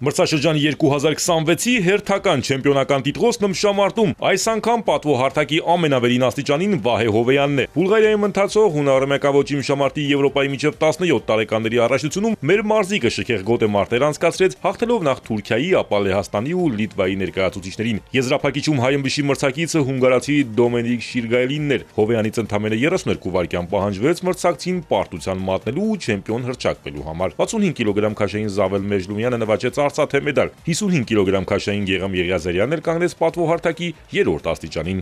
Մրցաշրջան 2026-ի հերթական չեմպիոնական տիտղոսն ըմբշամարտում այս անգամ պատվոհարթակի ամենավերին աստիճանին Վահե Հովեյանն է։ Բուլղարիայում ընթացող հունարամեկավոճի ըմբշամարտի Եվրոպայի միջև 17 տարեկանների առաջնությունում մեր մարզիկը շքեղ գոտ է մարտեր անցկացրեց, հաղթելով նախ Թուրքիայի, ապա Լեհաստանի ու Լիտվայի ներկայացուցիչներին։ Եզրափակիչում հայ ըմբշի մրցակիցը հունգարացի Դոմենիկ Շիրգայելինն էր։ Հովեյանից ընդամենը 32 վայրկյան պահանջվեց մրցակցին պարտության մատնելու ու չեմպիոն հռչակվելու համար։ 65 կիլոգրամ քաշային Զավել Մեժլումյանը նվաճեց արծաթե մեդալ, 50 կիլոգրամ քաշային Գեղամ Եղիազարյանն էր կանգնեց պատվոհարթակի 3-րդ աստիճանին։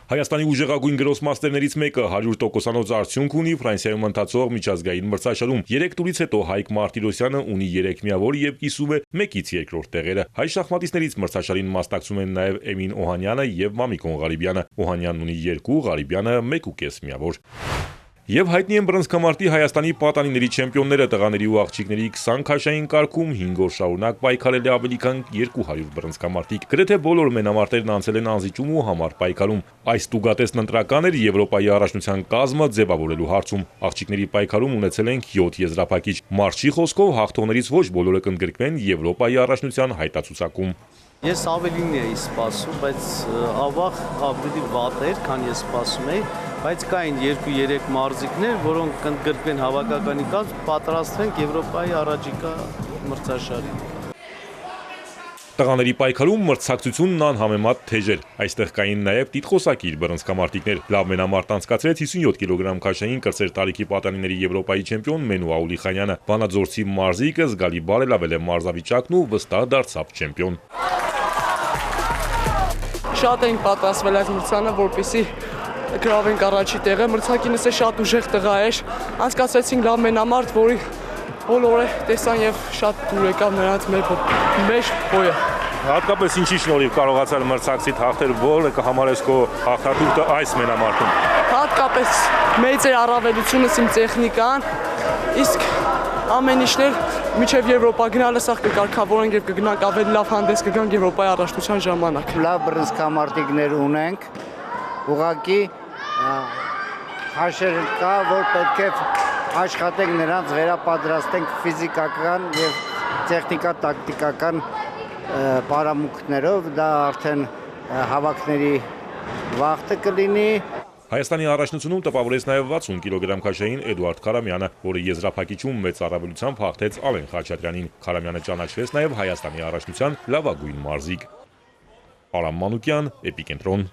Հայաստանի ուժեղագույն գրոսմաստերներից մեկը 100%-անոց արդյունք ունի Ֆրանսիայում ընթացող միջազգային մրցաշարում։ 3 տուրից հետո Հայկ Մարտիրոսյանը ունի 3 միավոր եւ կիսում է 1-ից 2-րդ տեղերը։ Հայ շախմատիստներից մրցաշարին մասնակցում են նաեւ Էմին Օհանյանը եւ Մամիկոն Ղարիբյանը։ Օհանյանն ունի 2, Ղարիբյանը 1.5 միավոր։ Եվ հայտնի են բռնցքամարտի Հայաստանի պատանիների չեմպիոնները տղաների ու աղջիկների 20 քաշային կարգում 5 օր շարունակ պայքարել է ավելի քան 200 բռնցքամարտիկ։ Գրեթե բոլոր մենամարտերն անցել են անզիջում ու համառ պայքարում։ Այս տուգատեսն ընտրական էր Եվրոպայի առաջնության կազմը ձևավորելու հարցում։ Աղջիկների պայքարում ունեցել ենք 7 եզրափակիչ։ Մարշի խոսքով հաղթողներից ոչ բոլորը կընդգրկվեն Եվրոպայի առաջնության հայտարարությունում։ Ես ավելին էի սպասում, բայց ավաղ ավելի վատ էր, քան ես սպասում էի, բայց կային 2-3 մարզիկներ, որոնք կընդգրկվեն հավաքականի կազմ, պատրաստվենք Եվրոպայի առաջիկա մրցաշարին։ Տղաների պայքարում մրցակցությունն անհամեմատ թեժ էր։ Այստեղ կային նաև տիտղոսակիր բռնցքամարտիկներ։ Լավ մենամարտ անցկացրեց 57 կիլոգրամ քաշային կրտսեր տարիքի պատանիների Եվրոպայի չեմպիոն Մենու Աուլիխանյանը։ Վանաձորցի մարզիկը զգալի բարելավել է մարզավիճակն ու վստահ դարձավ չեմպիոն։ Շատ էինք պատրաստվել այս մրցանը, որպեսզի գրավենք առաջի տեղը։ Մրցակինս շատ ուժեղ տղա էր։ Անցկացրեցինք լավ մենամարտ, որի բոլորը տեսան եւ շատ դուր եկավ նրանց մեր բոյը։ Հատկապես ինչի շնորհիվ կարողացար մրցակցիդ հաղթել, որը կհամարես քո հաղթատուղթը այս մենամարտում։ Հատկապես մեծ էր առավելությունս իմ տեխնիկան, իսկ ամեն ինչն էլ միջև Եվրոպա գնալը սա կկարգավորենք եւ կգնանք ավելի լավ հանդես կգանք Եվրոպայի առաջնության ժամանակ։ Լավ բռնցքամարտիկներ ունենք, ուղղակի հաշեր կա, որ պետք է աշխատենք նրանց, վերապատրաստենք ֆիզիկական եւ տեխնիկա-տակտիկական պարամունքներով, դա արդեն հավաքների վաղտը կլինի։ Հայաստանի առաջնությունում տպավորեց նաև 60 կիլոգրամ քաշային Էդուարդ Քարամյանը, որը եզրափակիչում մեծ առավելությամբ հաղթեց Ալեն Խաչատրյանին։ Քարամյանը ճանաչվեց նաև Հայաստանի առաջնության լավագույն մարզիկ։ Արամ Մանուկյան, Էպիկենտրոն։